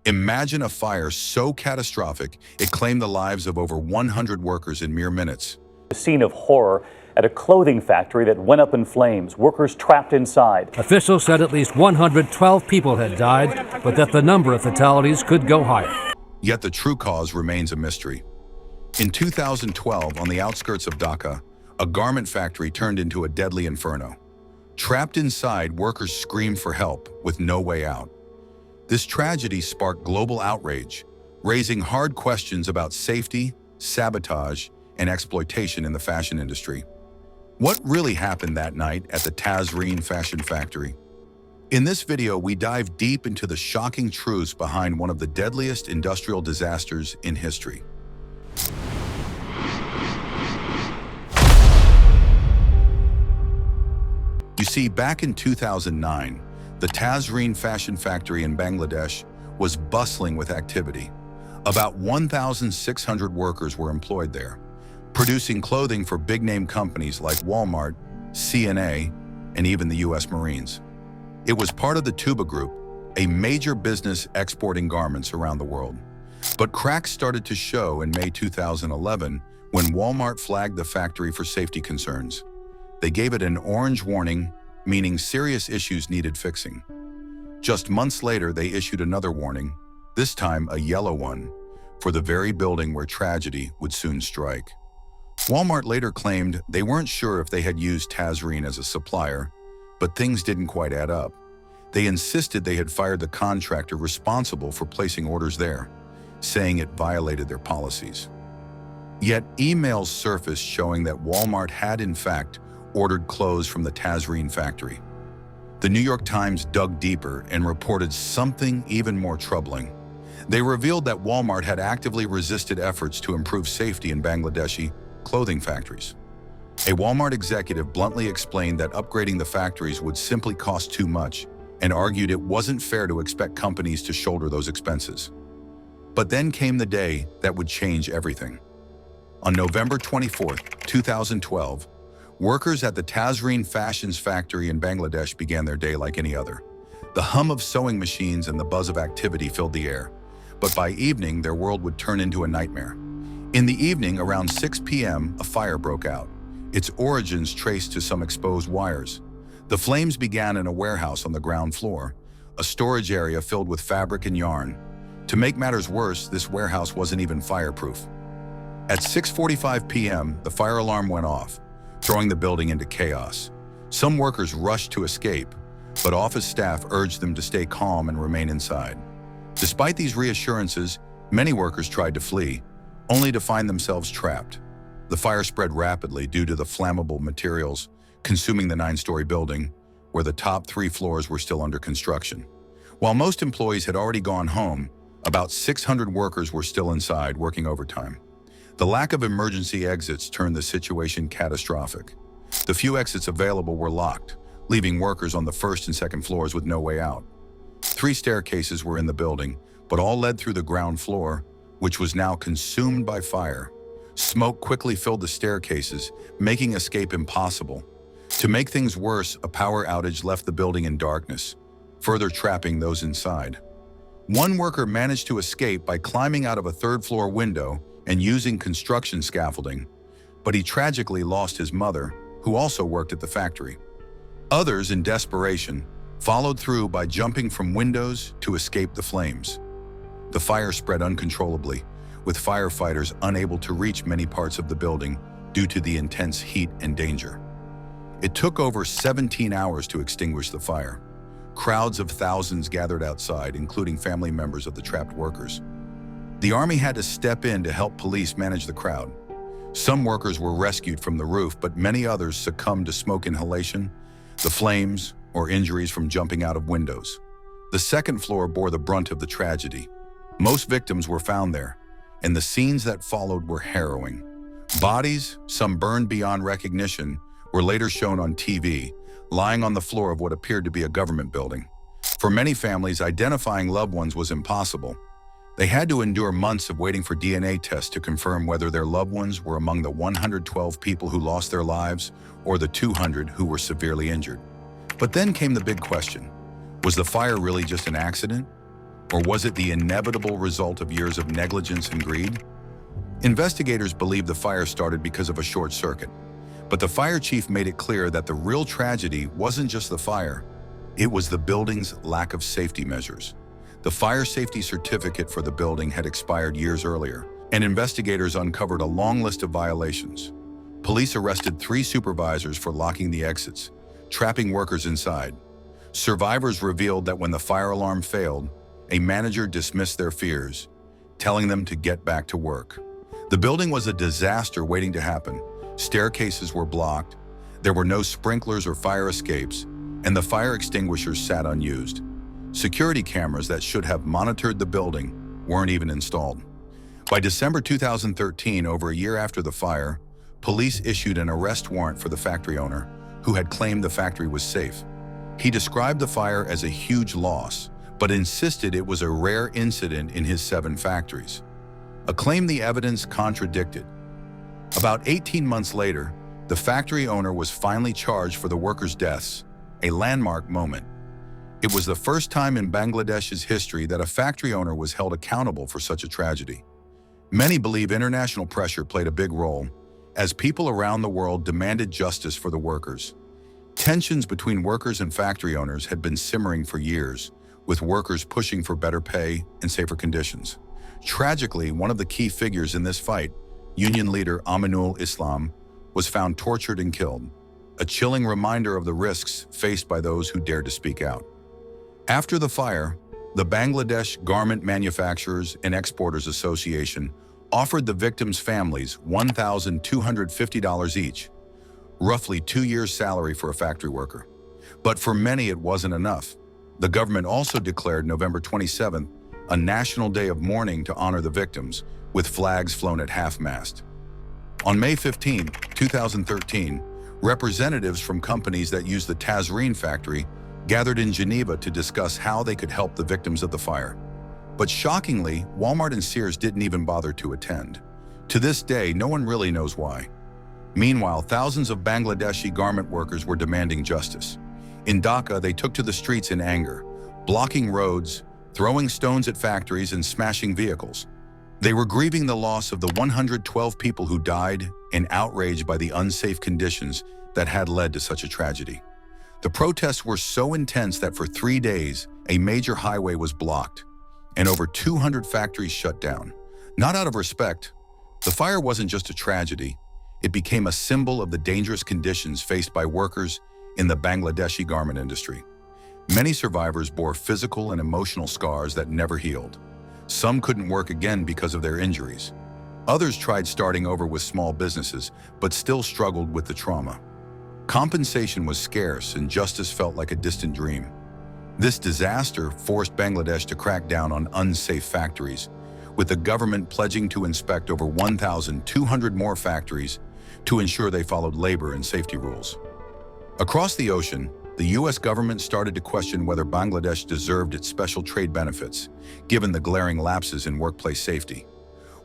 Imagine a fire so catastrophic it claimed the lives of over 100 workers in mere minutes. A scene of horror at a clothing factory that went up in flames, workers trapped inside. Officials said at least 112 people had died, but that the number of fatalities could go higher. Yet the true cause remains a mystery. In 2012, on the outskirts of Dhaka, a garment factory turned into a deadly inferno. Trapped inside, workers screamed for help with no way out. This tragedy sparked global outrage, raising hard questions about safety, sabotage, and exploitation in the fashion industry. What really happened that night at the Tazreen Fashion factory? In this video, we dive deep into the shocking truths behind one of the deadliest industrial disasters in history. You see, back in 2009, the Tazreen Fashion factory in Bangladesh was bustling with activity. About 1,600 workers were employed there, producing clothing for big-name companies like Walmart, C&A, and even the U.S. Marines. It was part of the Tuba Group, a major business exporting garments around the world. But cracks started to show in May 2011 when Walmart flagged the factory for safety concerns. They gave it an orange warning, meaning serious issues needed fixing. Just months later, they issued another warning, this time a yellow one, for the very building where tragedy would soon strike. Walmart later claimed they weren't sure if they had used Tazreen as a supplier, but things didn't quite add up. They insisted they had fired the contractor responsible for placing orders there, saying it violated their policies. Yet emails surfaced showing that Walmart had in fact ordered clothes from the Tazreen factory. The New York Times dug deeper and reported something even more troubling. They revealed that Walmart had actively resisted efforts to improve safety in Bangladeshi clothing factories. A Walmart executive bluntly explained that upgrading the factories would simply cost too much and argued it wasn't fair to expect companies to shoulder those expenses. But then came the day that would change everything. On November 24, 2012, workers at the Tazreen Fashion's factory in Bangladesh began their day like any other. The hum of sewing machines and the buzz of activity filled the air. But by evening, their world would turn into a nightmare. In the evening, around 6 p.m., a fire broke out, its origins traced to some exposed wires. The flames began in a warehouse on the ground floor, a storage area filled with fabric and yarn. To make matters worse, this warehouse wasn't even fireproof. At 6:45 p.m., the fire alarm went off, throwing the building into chaos. Some workers rushed to escape, but office staff urged them to stay calm and remain inside. Despite these reassurances, many workers tried to flee, only to find themselves trapped. The fire spread rapidly due to the flammable materials consuming the 9-story building, where the top 3 floors were still under construction. While most employees had already gone home, about 600 workers were still inside working overtime. The lack of emergency exits turned the situation catastrophic. The few exits available were locked, leaving workers on the first and second floors with no way out. 3 staircases were in the building, but all led through the ground floor, which was now consumed by fire. Smoke quickly filled the staircases, making escape impossible. To make things worse, a power outage left the building in darkness, further trapping those inside. One worker managed to escape by climbing out of a 3rd-floor window and using construction scaffolding, but he tragically lost his mother, who also worked at the factory. Others, in desperation, followed through by jumping from windows to escape the flames. The fire spread uncontrollably, with firefighters unable to reach many parts of the building due to the intense heat and danger. It took over 17 hours to extinguish the fire. Crowds of thousands gathered outside, including family members of the trapped workers. The army had to step in to help police manage the crowd. Some workers were rescued from the roof, but many others succumbed to smoke inhalation, the flames, or injuries from jumping out of windows. The 2nd floor bore the brunt of the tragedy. Most victims were found there, and the scenes that followed were harrowing. Bodies, some burned beyond recognition, were later shown on TV, lying on the floor of what appeared to be a government building. For many families, identifying loved ones was impossible. They had to endure months of waiting for DNA tests to confirm whether their loved ones were among the 112 people who lost their lives or the 200 who were severely injured. But then came the big question. Was the fire really just an accident? Or was it the inevitable result of years of negligence and greed? Investigators believe the fire started because of a short circuit, but the fire chief made it clear that the real tragedy wasn't just the fire, it was the building's lack of safety measures. The fire safety certificate for the building had expired years earlier, and investigators uncovered a long list of violations. Police arrested 3 supervisors for locking the exits, trapping workers inside. Survivors revealed that when the fire alarm failed, a manager dismissed their fears, telling them to get back to work. The building was a disaster waiting to happen. Staircases were blocked, there were no sprinklers or fire escapes, and the fire extinguishers sat unused. Security cameras that should have monitored the building weren't even installed. By December 2013, over a year after the fire, police issued an arrest warrant for the factory owner, who had claimed the factory was safe. He described the fire as a huge loss, but insisted it was a rare incident in his 7 factories, a claim the evidence contradicted. About 18 months later, the factory owner was finally charged for the workers' deaths, a landmark moment. It was the first time in Bangladesh's history that a factory owner was held accountable for such a tragedy. Many believe international pressure played a big role, as people around the world demanded justice for the workers. Tensions between workers and factory owners had been simmering for years, with workers pushing for better pay and safer conditions. Tragically, one of the key figures in this fight, union leader Aminul Islam, was found tortured and killed, a chilling reminder of the risks faced by those who dared to speak out. After the fire, the Bangladesh Garment Manufacturers and Exporters Association offered the victims' families $1,250 each, roughly 2 years' salary for a factory worker. But for many, it wasn't enough. The government also declared November 27th a national day of mourning to honor the victims, with flags flown at half-mast. On May 15, 2013, representatives from companies that use the Tazreen factory gathered in Geneva to discuss how they could help the victims of the fire. But shockingly, Walmart and Sears didn't even bother to attend. To this day, no one really knows why. Meanwhile, thousands of Bangladeshi garment workers were demanding justice. In Dhaka, they took to the streets in anger, blocking roads, throwing stones at factories, and smashing vehicles. They were grieving the loss of the 112 people who died and outraged by the unsafe conditions that had led to such a tragedy. The protests were so intense that for 3 days, a major highway was blocked, and over 200 factories shut down. Not out of respect, the fire wasn't just a tragedy, it became a symbol of the dangerous conditions faced by workers in the Bangladeshi garment industry. Many survivors bore physical and emotional scars that never healed. Some couldn't work again because of their injuries. Others tried starting over with small businesses, but still struggled with the trauma. Compensation was scarce and justice felt like a distant dream. This disaster forced Bangladesh to crack down on unsafe factories, with the government pledging to inspect over 1,200 more factories to ensure they followed labor and safety rules. Across the ocean, the U.S. government started to question whether Bangladesh deserved its special trade benefits, given the glaring lapses in workplace safety.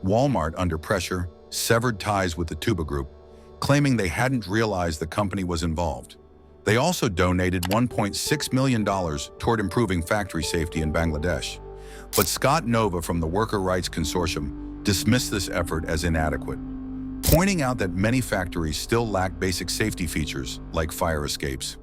Walmart, under pressure, severed ties with the Tuba Group, claiming they hadn't realized the company was involved. They also donated $1.6 million toward improving factory safety in Bangladesh. But Scott Nova from the Worker Rights Consortium dismissed this effort as inadequate, pointing out that many factories still lack basic safety features like fire escapes.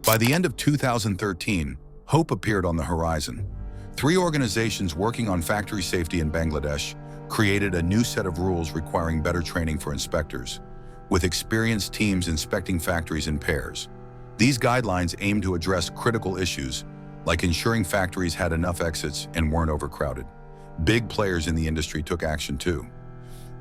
By the end of 2013, hope appeared on the horizon. 3 organizations working on factory safety in Bangladesh created a new set of rules requiring better training for inspectors, with experienced teams inspecting factories in pairs. These guidelines aim to address critical issues, like ensuring factories had enough exits and weren't overcrowded. Big players in the industry took action too.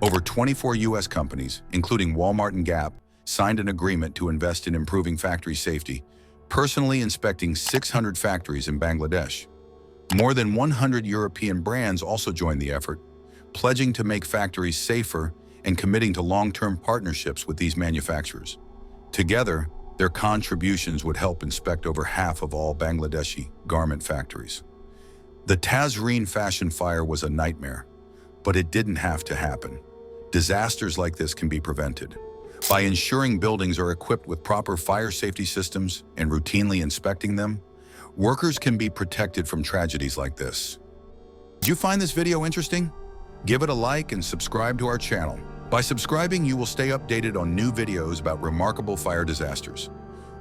Over 24 U.S. companies, including Walmart and Gap, signed an agreement to invest in improving factory safety, personally inspecting 600 factories in Bangladesh. More than 100 European brands also joined the effort, pledging to make factories safer and committing to long-term partnerships with these manufacturers. Together, their contributions would help inspect over half of all Bangladeshi garment factories. The Tazreen Fashion fire was a nightmare, but it didn't have to happen. Disasters like this can be prevented by ensuring buildings are equipped with proper fire safety systems and routinely inspecting them. Workers can be protected from tragedies like this. Did you find this video interesting? Give it a like and subscribe to our channel. By subscribing, you will stay updated on new videos about remarkable fire disasters.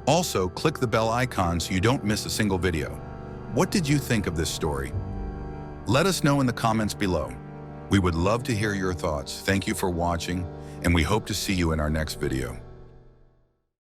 Also, click the bell icon so you don't miss a single video. What did you think of this story? Let us know in the comments below. We would love to hear your thoughts. Thank you for watching, and we hope to see you in our next video.